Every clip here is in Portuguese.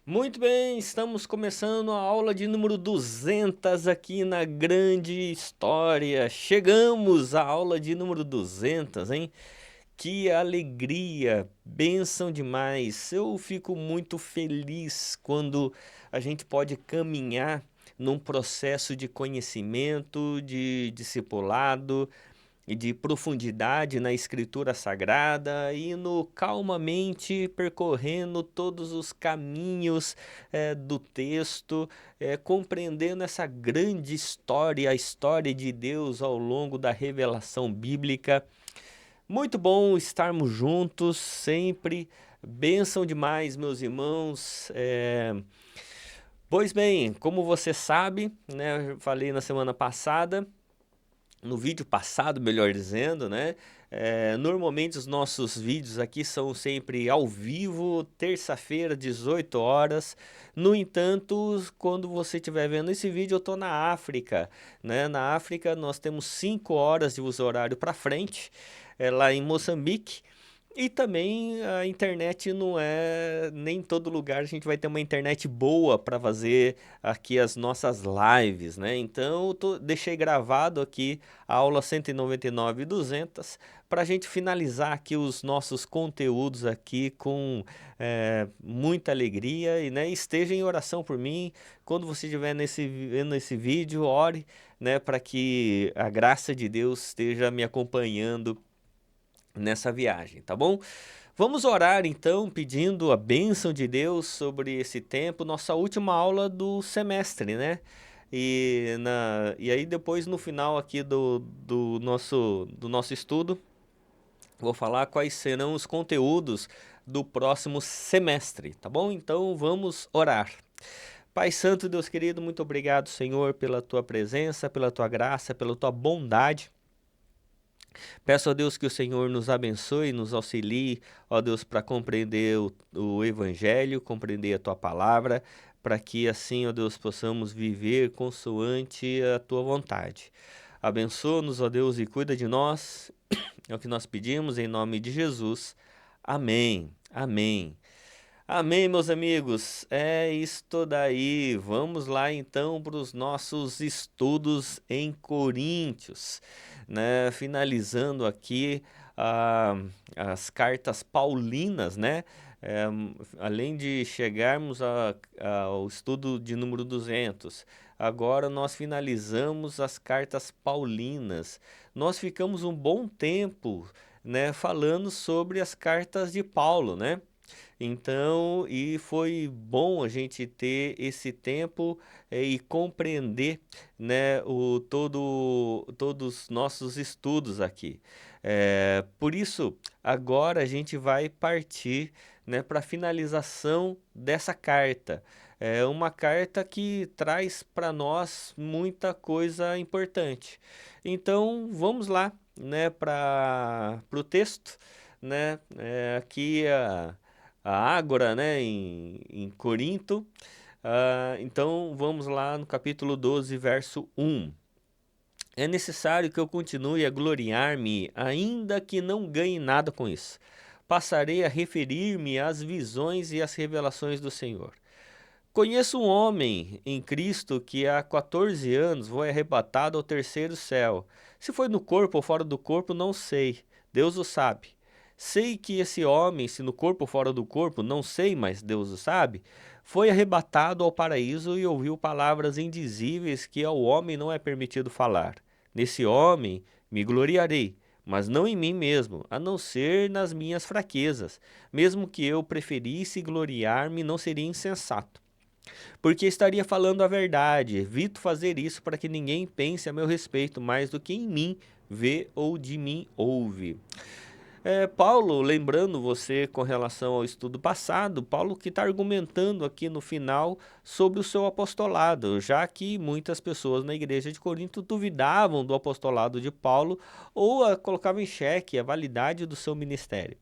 Muito bem, estamos começando a aula de número 200 aqui na grande história. Chegamos à aula de número 200, hein? Que alegria, bênção demais. Eu fico muito feliz quando a gente pode caminhar num processo de conhecimento, de discipulado e de profundidade na escritura sagrada, indo calmamente percorrendo todos os caminhos do texto, compreendendo essa grande história, a história de Deus ao longo da revelação bíblica. Muito bom estarmos juntos sempre. Bênção demais, meus irmãos. Pois bem, como você sabe, né, eu falei na semana passada, no vídeo passado, melhor dizendo, né? Normalmente os nossos vídeos aqui são sempre ao vivo, terça-feira, 18 horas. No entanto, quando você estiver vendo esse vídeo, eu estou na África, né? Na África nós temos 5 horas de uso horário para frente, lá em Moçambique. E também a internet não é, nem em todo lugar a gente vai ter uma internet boa para fazer aqui as nossas lives, né? Então deixei gravado aqui a aula 199 e 200 para a gente finalizar aqui os nossos conteúdos aqui com muita alegria e, né, esteja em oração por mim. Quando você estiver vendo esse vídeo, ore, né, para que a graça de Deus esteja me acompanhando nessa viagem, tá bom? Vamos orar então, pedindo a bênção de Deus sobre esse tempo, nossa última aula do semestre, né? E aí depois no final aqui do nosso estudo, vou falar quais serão os conteúdos do próximo semestre, tá bom? Então vamos orar. Pai Santo, Deus querido, muito obrigado, Senhor, pela tua presença, pela tua graça, pela tua bondade. Peço a Deus que o Senhor nos abençoe, nos auxilie, ó Deus, para compreender o Evangelho, compreender a Tua palavra, para que assim, ó Deus, possamos viver consoante a Tua vontade. Abençoa-nos, ó Deus, e cuida de nós, é o que nós pedimos em nome de Jesus. Amém, amém. Amém, meus amigos. É isto daí. Vamos lá então para os nossos estudos em Coríntios, né? Finalizando aqui as cartas paulinas, né? É, além de chegarmos ao estudo de número 200, agora nós finalizamos as cartas paulinas. Nós ficamos um bom tempo, né, falando sobre as cartas de Paulo, né? Então, e foi bom a gente ter esse tempo e compreender, né, todos os nossos estudos aqui. Por isso, agora a gente vai partir, né, para a finalização dessa carta. É uma carta que traz para nós muita coisa importante. Então, vamos lá, né, para o texto, né? Aqui a Ágora, né, em Corinto. Então vamos lá no capítulo 12, verso 1. É necessário que eu continue a gloriar-me, ainda que não ganhe nada com isso. Passarei a referir-me às visões e às revelações do Senhor. Conheço um homem em Cristo que há 14 anos foi arrebatado ao terceiro céu. Se foi no corpo ou fora do corpo, não sei. Deus o sabe. Sei que esse homem, se no corpo ou fora do corpo, não sei, mas Deus o sabe, foi arrebatado ao paraíso e ouviu palavras indizíveis que ao homem não é permitido falar. Nesse homem me gloriarei, mas não em mim mesmo, a não ser nas minhas fraquezas. Mesmo que eu preferisse gloriar-me, não seria insensato, porque estaria falando a verdade. Evito fazer isso para que ninguém pense a meu respeito mais do que em mim vê ou de mim ouve. Paulo, lembrando você com relação ao estudo passado, Paulo que está argumentando aqui no final sobre o seu apostolado, já que muitas pessoas na igreja de Corinto duvidavam do apostolado de Paulo ou colocavam em xeque a validade do seu ministério.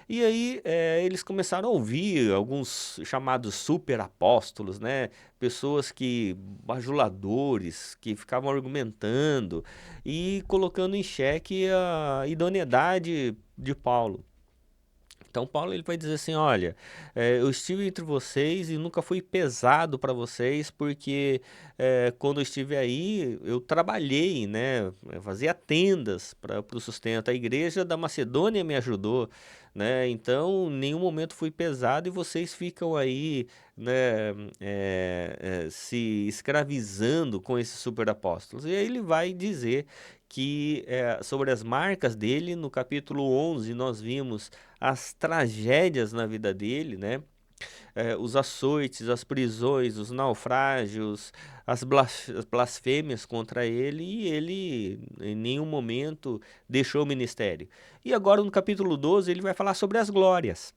E aí eles começaram a ouvir alguns chamados super apóstolos, né? Pessoas que, bajuladores, que ficavam argumentando e colocando em xeque a idoneidade de Paulo. Então Paulo ele vai dizer assim, olha, eu estive entre vocês e nunca fui pesado para vocês, porque quando eu estive aí eu trabalhei, né, fazia tendas para o sustento. A igreja da Macedônia me ajudou, né, então em nenhum momento fui pesado e vocês ficam aí, né, se escravizando com esses superapóstolos. E aí ele vai dizer que sobre as marcas dele, no capítulo 11 nós vimos as tragédias na vida dele, né? Os açoites, as prisões, os naufrágios, as blasfêmias contra ele, e ele em nenhum momento deixou o ministério. E agora no capítulo 12 ele vai falar sobre as glórias.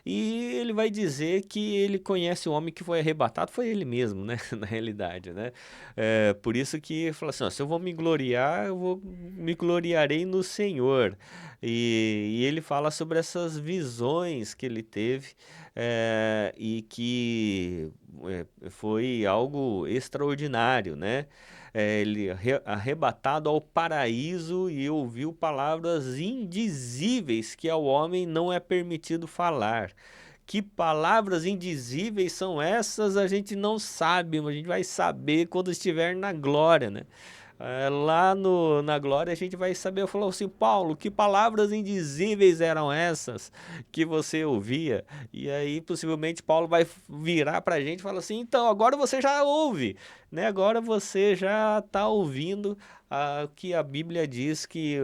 E ele vai dizer que ele conhece o homem que foi arrebatado, foi ele mesmo, né? Na realidade, né? Por isso que ele fala assim, ó, se eu vou me gloriar, me gloriarei no Senhor. E ele fala sobre essas visões que ele teve e que foi algo extraordinário, né? Ele arrebatado ao paraíso e ouviu palavras indizíveis que ao homem não é permitido falar. Que palavras indizíveis são essas? A gente não sabe, mas a gente vai saber quando estiver na glória, né? Lá na glória a gente vai saber. Falou assim, Paulo, que palavras indizíveis eram essas que você ouvia? E aí possivelmente Paulo vai virar para a gente e falar assim, então agora você já ouve, né? Agora você já está ouvindo o que a Bíblia diz que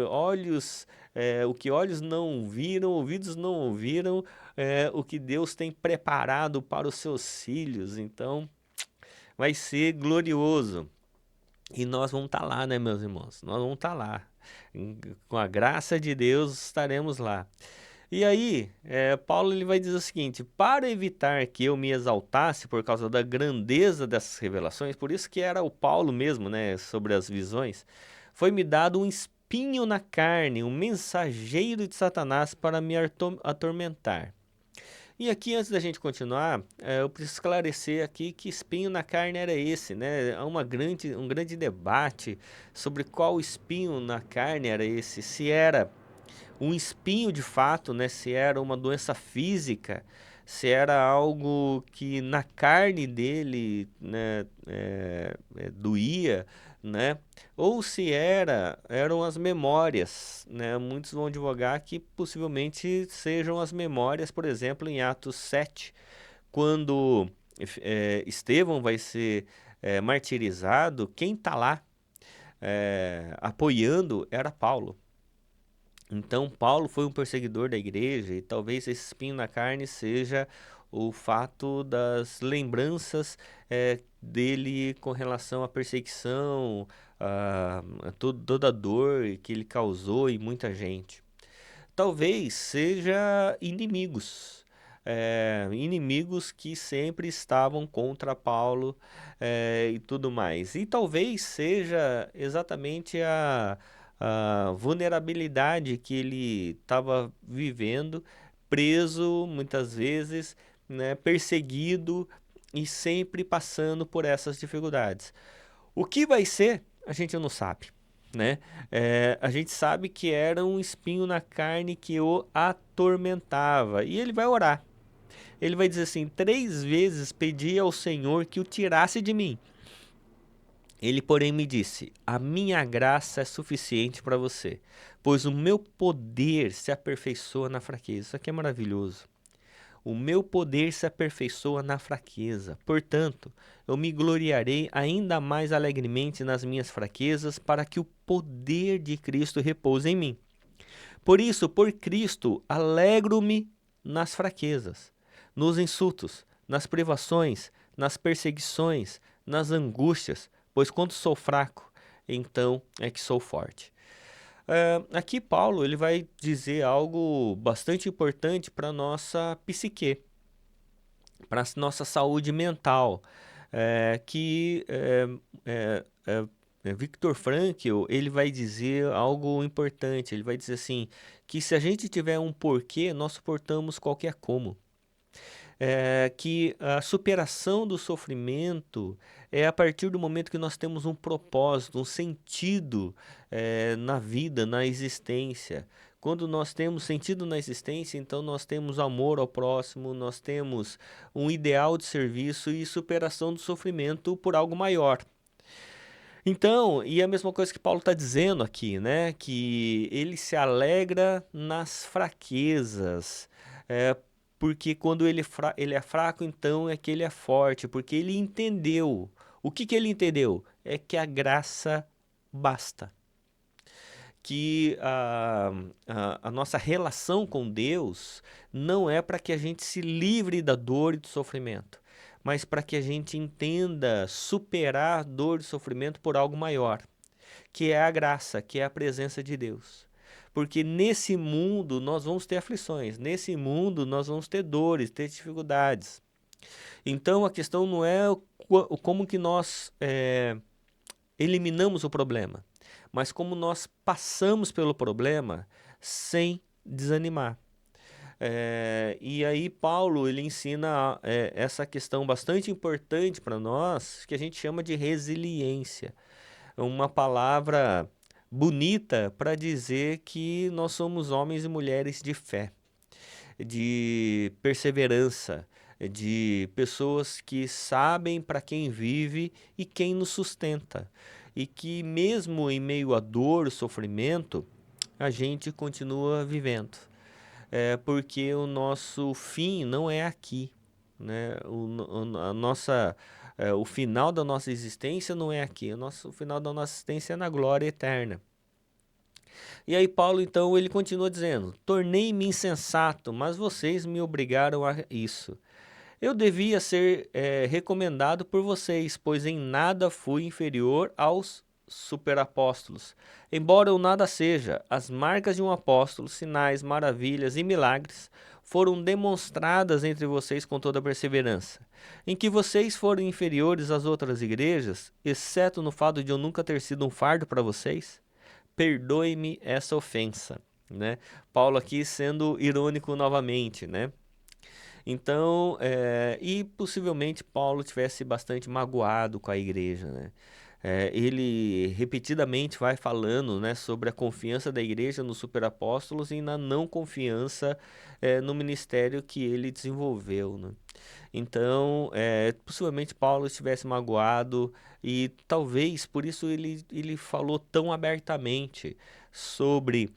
o que olhos não viram, ouvidos não ouviram, o que Deus tem preparado para os seus filhos. Então vai ser glorioso. E nós vamos estar lá, né, meus irmãos? Nós vamos estar lá. Com a graça de Deus estaremos lá. E aí, Paulo ele vai dizer o seguinte: para evitar que eu me exaltasse por causa da grandeza dessas revelações, por isso que era o Paulo mesmo, né, sobre as visões, foi-me dado um espinho na carne, um mensageiro de Satanás para me atormentar. E aqui, antes da gente continuar, eu preciso esclarecer aqui que espinho na carne era esse, né? Há um grande debate sobre qual espinho na carne era esse, se era um espinho de fato, né? Se era uma doença física, se era algo que na carne dele, né, doía, né? Ou se eram as memórias, né? Muitos vão advogar que possivelmente sejam as memórias, por exemplo, em Atos 7, quando Estevão vai ser martirizado, quem está lá apoiando era Paulo. Então, Paulo foi um perseguidor da igreja e talvez esse espinho na carne seja o fato das lembranças dele com relação à perseguição, a toda a dor que ele causou em muita gente. Talvez seja inimigos, inimigos que sempre estavam contra Paulo e tudo mais. E talvez seja exatamente a vulnerabilidade que ele estava vivendo, preso muitas vezes, né, perseguido e sempre passando por essas dificuldades. O que vai ser, a gente não sabe, né? A gente sabe que era um espinho na carne que o atormentava. E ele vai orar. Ele vai dizer assim: 3 vezes pedi ao Senhor que o tirasse de mim. Ele, porém, me disse: a minha graça é suficiente para você, pois o meu poder se aperfeiçoa na fraqueza. Isso aqui é maravilhoso. O meu poder se aperfeiçoa na fraqueza. Portanto, eu me gloriarei ainda mais alegremente nas minhas fraquezas, para que o poder de Cristo repouse em mim. Por isso, por Cristo, alegro-me nas fraquezas, nos insultos, nas privações, nas perseguições, nas angústias, pois quando sou fraco, então é que sou forte. Aqui Paulo ele vai dizer algo bastante importante para a nossa psique, para a nossa saúde mental, que Viktor Frankl ele vai dizer algo importante. Ele vai dizer assim, que se a gente tiver um porquê, nós suportamos qualquer como. que a superação do sofrimento é a partir do momento que nós temos um propósito, um sentido na vida, na existência. Quando nós temos sentido na existência, então nós temos amor ao próximo, nós temos um ideal de serviço e superação do sofrimento por algo maior. Então, e a mesma coisa que Paulo está dizendo aqui, né? Que ele se alegra nas fraquezas, é, porque quando ele é fraco, então é que ele é forte, porque ele entendeu. O que ele entendeu? É que a graça basta. Que a nossa relação com Deus não é para que a gente se livre da dor e do sofrimento, mas para que a gente entenda superar a dor e sofrimento por algo maior, que é a graça, que é a presença de Deus. Porque nesse mundo nós vamos ter aflições, nesse mundo nós vamos ter dores, ter dificuldades. Então a questão não é como que nós eliminamos o problema, mas como nós passamos pelo problema sem desanimar. E aí Paulo ele ensina essa questão bastante importante para nós, que a gente chama de resiliência. Uma palavra bonita para dizer que nós somos homens e mulheres de fé, de perseverança, de pessoas que sabem para quem vive e quem nos sustenta. E que mesmo em meio à dor, sofrimento, a gente continua vivendo. Porque o nosso fim não é aqui, né? O final da nossa existência não é aqui. O final da nossa existência é na glória eterna. E aí Paulo, então, ele continua dizendo: tornei-me insensato, mas vocês me obrigaram a isso. Eu devia ser recomendado por vocês, pois em nada fui inferior aos superapóstolos. Embora eu nada seja, as marcas de um apóstolo, sinais, maravilhas e milagres foram demonstradas entre vocês com toda perseverança. Em que vocês foram inferiores às outras igrejas, exceto no fato de eu nunca ter sido um fardo para vocês? Perdoe-me essa ofensa, né? Paulo aqui sendo irônico novamente, né? Então, e possivelmente Paulo tivesse bastante magoado com a igreja, né? Ele repetidamente vai falando, né, sobre a confiança da igreja nos superapóstolos e na não confiança no ministério que ele desenvolveu, né? Então, possivelmente Paulo estivesse magoado e talvez por isso ele falou tão abertamente sobre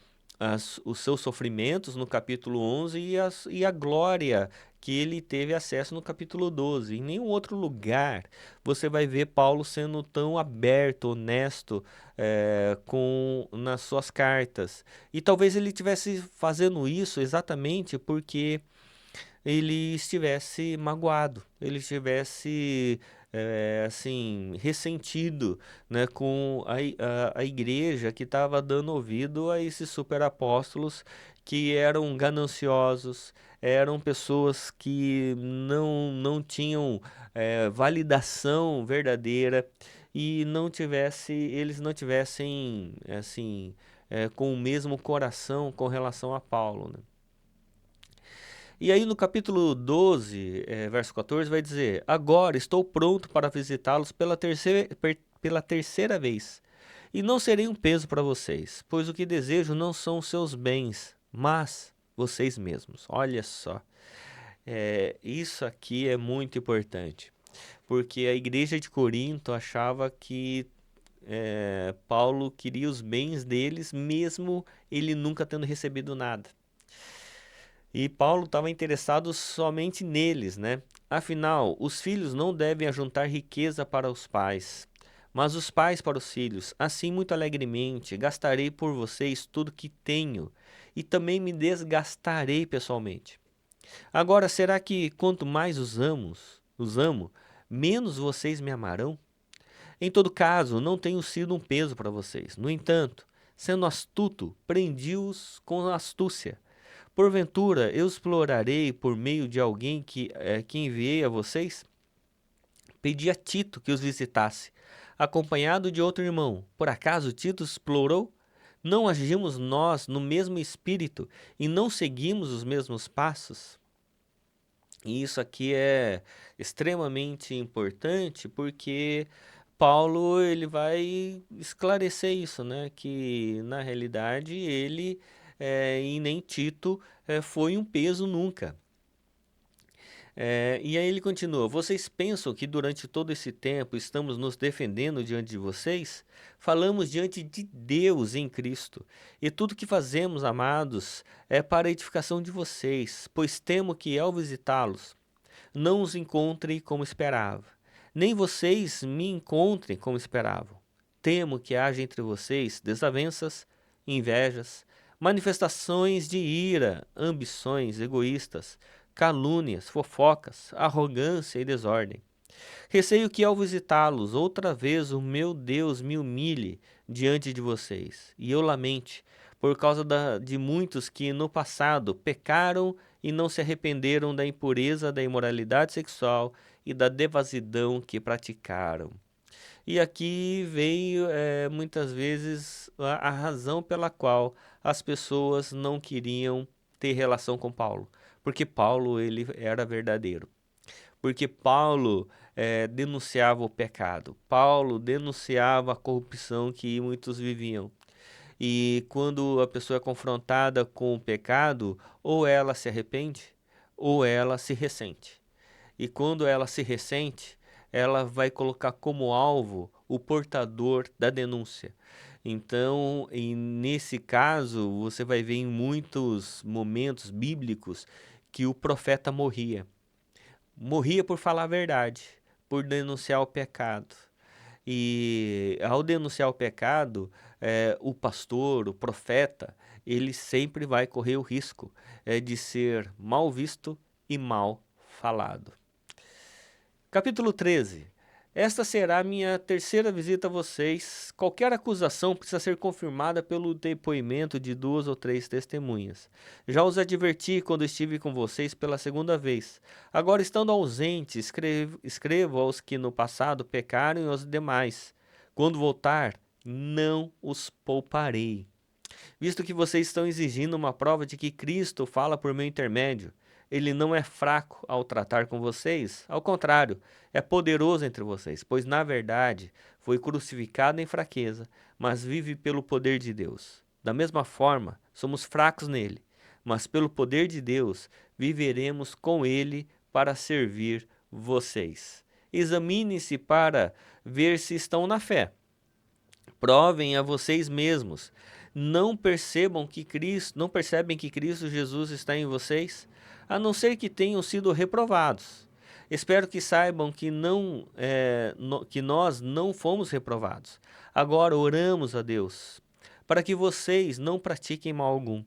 os seus sofrimentos no capítulo 11 e a glória que ele teve acesso no capítulo 12. Em nenhum outro lugar você vai ver Paulo sendo tão aberto, honesto nas suas cartas. E talvez ele estivesse fazendo isso exatamente porque ele estivesse magoado, ele estivesse assim, ressentido, né, com a igreja que estava dando ouvido a esses superapóstolos que eram gananciosos, eram pessoas que não tinham validação verdadeira e eles não tivessem assim, com o mesmo coração com relação a Paulo, né? E aí no capítulo 12, verso 14, vai dizer: agora estou pronto para visitá-los pela terceira vez, e não serei um peso para vocês, pois o que desejo não são os seus bens, mas vocês mesmos. Olha só, isso aqui é muito importante, porque a igreja de Corinto achava que Paulo queria os bens deles, mesmo ele nunca tendo recebido nada. E Paulo estava interessado somente neles, né? Afinal, os filhos não devem ajuntar riqueza para os pais, mas os pais para os filhos. Assim, muito alegremente, gastarei por vocês tudo que tenho e também me desgastarei pessoalmente. Agora, será que quanto mais os amo, menos vocês me amarão? Em todo caso, não tenho sido um peso para vocês. No entanto, sendo astuto, prendi-os com astúcia. Porventura, eu explorarei por meio de alguém que enviei a vocês? Pedi a Tito que os visitasse, acompanhado de outro irmão. Por acaso Tito explorou? Não agimos nós no mesmo espírito e não seguimos os mesmos passos? E isso aqui é extremamente importante porque Paulo ele vai esclarecer isso, né? Que na realidade ele e nem Tito foi um peso nunca. E aí ele continua: vocês pensam que durante todo esse tempo estamos nos defendendo diante de vocês? Falamos diante de Deus em Cristo. E tudo que fazemos, amados, é para a edificação de vocês, pois temo que ao visitá-los não os encontre como esperava, nem vocês me encontrem como esperavam. Temo que haja entre vocês desavenças, invejas, manifestações de ira, ambições egoístas, calúnias, fofocas, arrogância e desordem. Receio que ao visitá-los outra vez o meu Deus me humilhe diante de vocês, e eu lamente, por causa de muitos que no passado pecaram e não se arrependeram da impureza, da imoralidade sexual e da devassidão que praticaram. E aqui veio muitas vezes a razão pela qual as pessoas não queriam ter relação com Paulo, porque Paulo ele era verdadeiro, porque Paulo denunciava o pecado, Paulo denunciava a corrupção que muitos viviam. E quando a pessoa é confrontada com o pecado, ou ela se arrepende, ou ela se ressente. E quando ela se ressente, ela vai colocar como alvo o portador da denúncia. Então, nesse caso, você vai ver em muitos momentos bíblicos que o profeta morria. Morria por falar a verdade, por denunciar o pecado. E ao denunciar o pecado, o pastor, o profeta, ele sempre vai correr o risco de ser mal visto e mal falado. Capítulo 13. Esta será minha terceira visita a vocês. Qualquer acusação precisa ser confirmada pelo depoimento de 2 ou 3 testemunhas. Já os adverti quando estive com vocês pela segunda vez. Agora, estando ausente, escrevo aos que no passado pecaram e aos demais. Quando voltar, não os pouparei. Visto que vocês estão exigindo uma prova de que Cristo fala por meu intermédio, ele não é fraco ao tratar com vocês, ao contrário, é poderoso entre vocês, pois na verdade foi crucificado em fraqueza, mas vive pelo poder de Deus. Da mesma forma, somos fracos nele, mas pelo poder de Deus viveremos com ele para servir vocês. Examinem-se para ver se estão na fé. Provem a vocês mesmos. Não percebem que Cristo Jesus está em vocês, a não ser que tenham sido reprovados. Espero que saibam que que nós não fomos reprovados. Agora oramos a Deus para que vocês não pratiquem mal algum,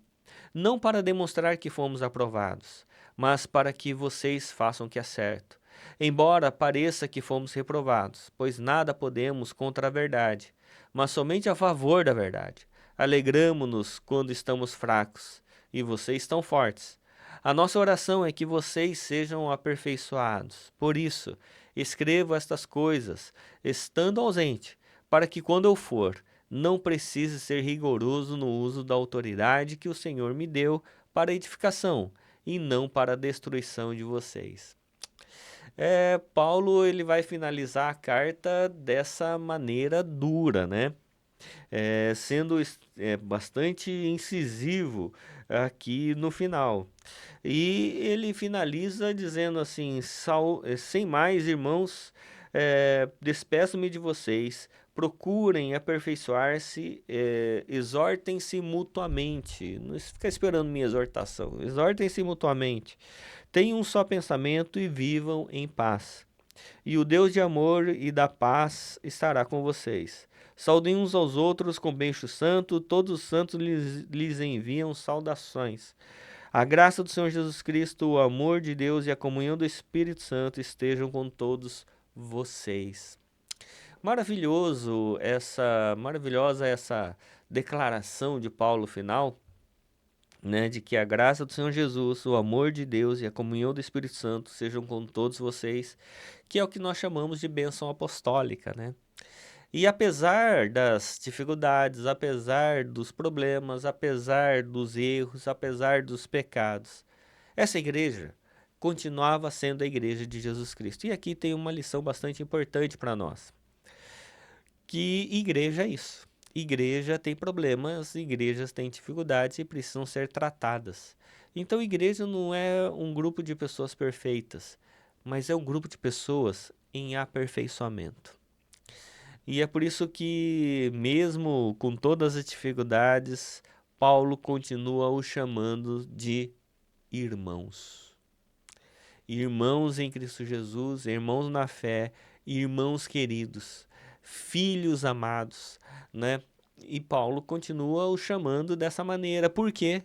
não para demonstrar que fomos aprovados, mas para que vocês façam o que é certo. Embora pareça que fomos reprovados, pois nada podemos contra a verdade, mas somente a favor da verdade. Alegramo-nos quando estamos fracos, e vocês estão fortes. A nossa oração é que vocês sejam aperfeiçoados. Por isso, escrevo estas coisas, estando ausente, para que quando eu for, não precise ser rigoroso no uso da autoridade que o Senhor me deu para edificação, e não para a destruição de vocês. Paulo ele vai finalizar a carta dessa maneira dura, né? Sendo bastante incisivo aqui no final. E ele finaliza dizendo assim: sem mais, irmãos, despeço-me de vocês, procurem aperfeiçoar-se, exortem-se mutuamente. Não fica esperando minha exortação, exortem-se mutuamente. Tenham um só pensamento e vivam em paz. E o Deus de amor e da paz estará com vocês. Saudem uns aos outros com beijo santo, todos os santos lhes enviam saudações. A graça do Senhor Jesus Cristo, o amor de Deus e a comunhão do Espírito Santo estejam com todos vocês. Maravilhosa essa declaração de Paulo final, né, de que a graça do Senhor Jesus, o amor de Deus e a comunhão do Espírito Santo sejam com todos vocês, que é o que nós chamamos de bênção apostólica, né? E apesar das dificuldades, apesar dos problemas, apesar dos erros, apesar dos pecados, essa igreja continuava sendo a igreja de Jesus Cristo. E aqui tem uma lição bastante importante para nós, que igreja é isso. Igreja tem problemas, igrejas têm dificuldades e precisam ser tratadas. Então, igreja não é um grupo de pessoas perfeitas, mas é um grupo de pessoas em aperfeiçoamento. E é por isso que, mesmo com todas as dificuldades, Paulo continua o chamando de irmãos. Irmãos em Cristo Jesus, irmãos na fé, irmãos queridos, filhos amados, né? E Paulo continua o chamando dessa maneira. Por quê?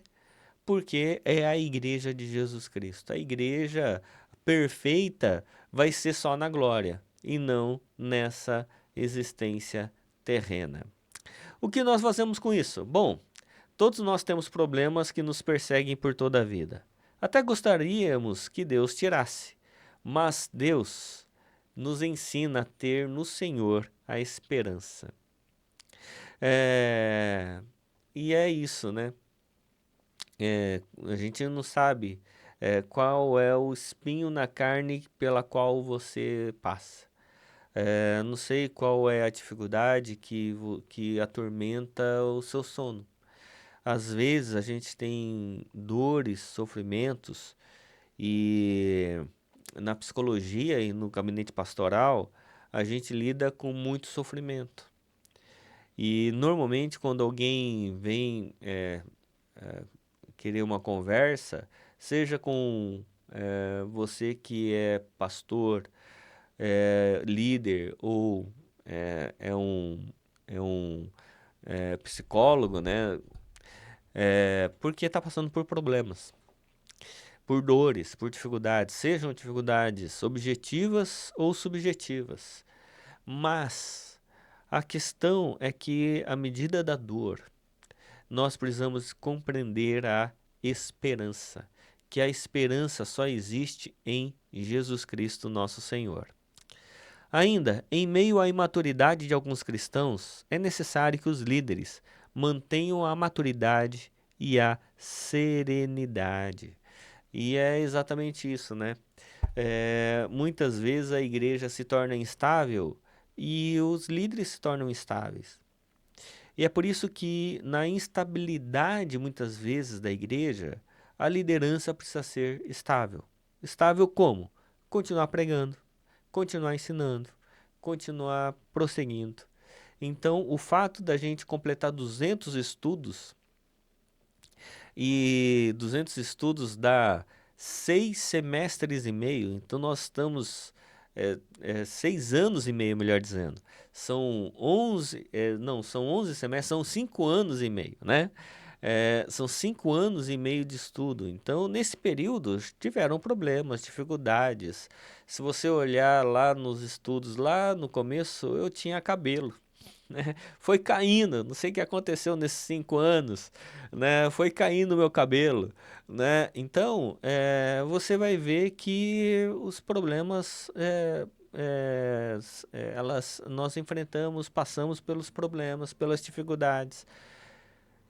Porque é a igreja de Jesus Cristo. A igreja perfeita vai ser só na glória e não nessa existência terrena. O que nós fazemos com isso? Bom, todos nós temos problemas que nos perseguem por toda a vida. Até gostaríamos que Deus tirasse, mas Deus nos ensina a ter no Senhor a esperança. E é isso, né? A gente não sabe qual é o espinho na carne pela qual você passa. Não sei qual é a dificuldade que atormenta o seu sono. Às vezes a gente tem dores, sofrimentos, e na psicologia e no gabinete pastoral a gente lida com muito sofrimento. E normalmente quando alguém vem querer uma conversa, seja com você que é pastor, líder ou é um psicólogo, né? Porque está passando por problemas, por dores, por dificuldades, sejam dificuldades objetivas ou subjetivas. Mas a questão é que, à medida da dor, nós precisamos compreender a esperança, que a esperança só existe em Jesus Cristo, nosso Senhor. Ainda, em meio à imaturidade de alguns cristãos, é necessário que os líderes mantenham a maturidade e a serenidade. E é exatamente isso, né? Muitas vezes a igreja se torna instável e os líderes se tornam instáveis. E é por isso que, na instabilidade, muitas vezes, da igreja, a liderança precisa ser estável. Estável como? Continuar pregando, continuar ensinando, continuar prosseguindo. Então, o fato da gente completar 200 estudos, e 200 estudos dá 6 semestres e meio, então nós estamos 6 anos e meio, melhor dizendo. São 11, não, são 11 semestres, são 5 anos e meio, né? São 5 anos e meio de estudo. Então, nesse período, tiveram problemas, dificuldades. Se você olhar lá nos estudos, lá no começo, eu tinha cabelo, né? Foi caindo, não sei o que aconteceu nesses 5 anos, né? Foi caindo o meu cabelo, né? Então, você vai ver que os problemas, nós enfrentamos, passamos pelos problemas, pelas dificuldades.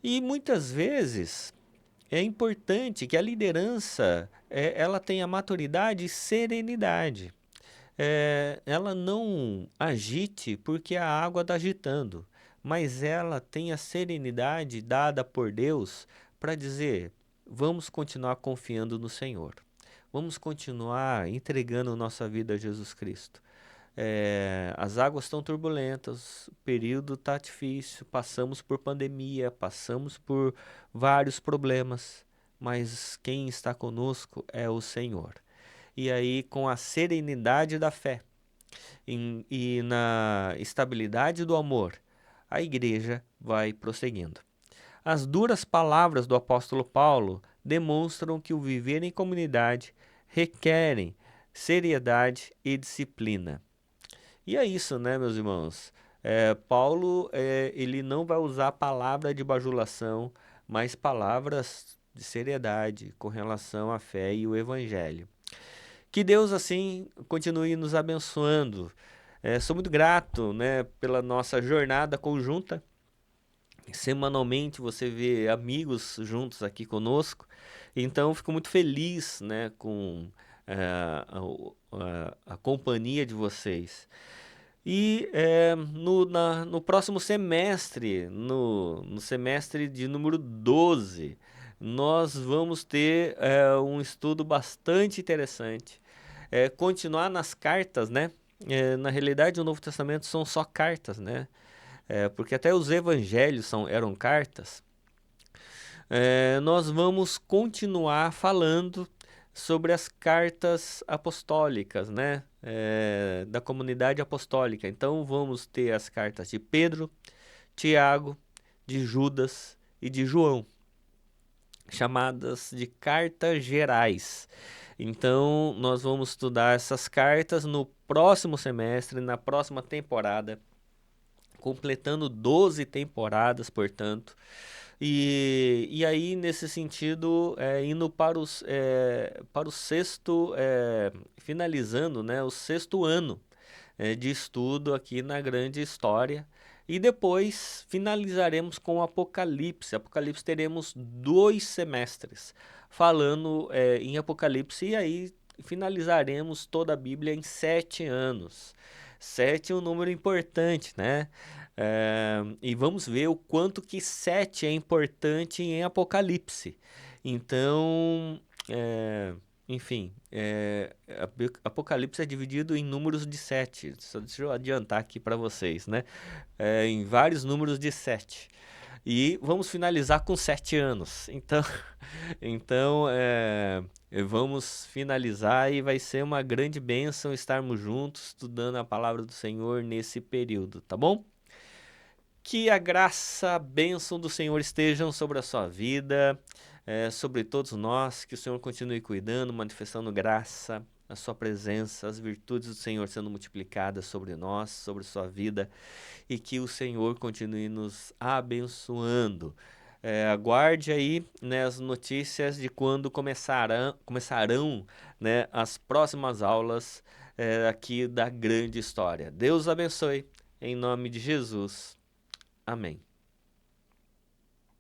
E muitas vezes é importante que a liderança ela tenha maturidade e serenidade. Ela não agite porque a água está agitando, mas ela tem a serenidade dada por Deus para dizer: vamos continuar confiando no Senhor, vamos continuar entregando nossa vida a Jesus Cristo. As águas estão turbulentas, o período está difícil, passamos por pandemia, passamos por vários problemas, mas quem está conosco é o Senhor. E aí, com a serenidade da fé e na estabilidade do amor, a igreja vai prosseguindo. As duras palavras do apóstolo Paulo demonstram que o viver em comunidade requerem seriedade e disciplina. E é isso, né, meus irmãos? Paulo, ele não vai usar a palavra de bajulação, mas palavras de seriedade com relação à fé e o evangelho. Que Deus, assim, continue nos abençoando. Sou muito grato, né, pela nossa jornada conjunta. Semanalmente você vê amigos juntos aqui conosco. Então, fico muito feliz, né, com a companhia de vocês. E no próximo semestre, no semestre de número 12, nós vamos ter um estudo bastante interessante. Continuar nas cartas, né? Na realidade, o Novo Testamento são só cartas, né? Porque até os evangelhos eram cartas. Nós vamos continuar falando sobre as cartas apostólicas, né? Da comunidade apostólica. Então vamos ter as cartas de Pedro, Tiago, de Judas e de João, chamadas de cartas gerais. Então nós vamos estudar essas cartas no próximo semestre, na próxima temporada, completando 12 temporadas, portanto. E aí, nesse sentido, indo para o sexto, finalizando, né, o sexto ano de estudo aqui na grande história. E depois finalizaremos com o Apocalipse. Apocalipse teremos 2 semestres falando em Apocalipse, e aí finalizaremos toda a Bíblia em 7 anos. 7 é um número importante, né? E vamos ver o quanto que 7 é importante em Apocalipse. Então, enfim, Apocalipse é dividido em números de 7. Só deixa eu adiantar aqui para vocês, né? Em vários números de 7. E vamos finalizar com 7 anos. Então, vamos finalizar e vai ser uma grande bênção estarmos juntos estudando a palavra do Senhor nesse período, tá bom? Que a graça, a bênção do Senhor estejam sobre a sua vida, sobre todos nós, que o Senhor continue cuidando, manifestando graça, a sua presença, as virtudes do Senhor sendo multiplicadas sobre nós, sobre sua vida, e que o Senhor continue nos abençoando. Aguarde aí, né, as notícias de quando começarão, né, as próximas aulas aqui da grande história. Deus abençoe, em nome de Jesus. Amém.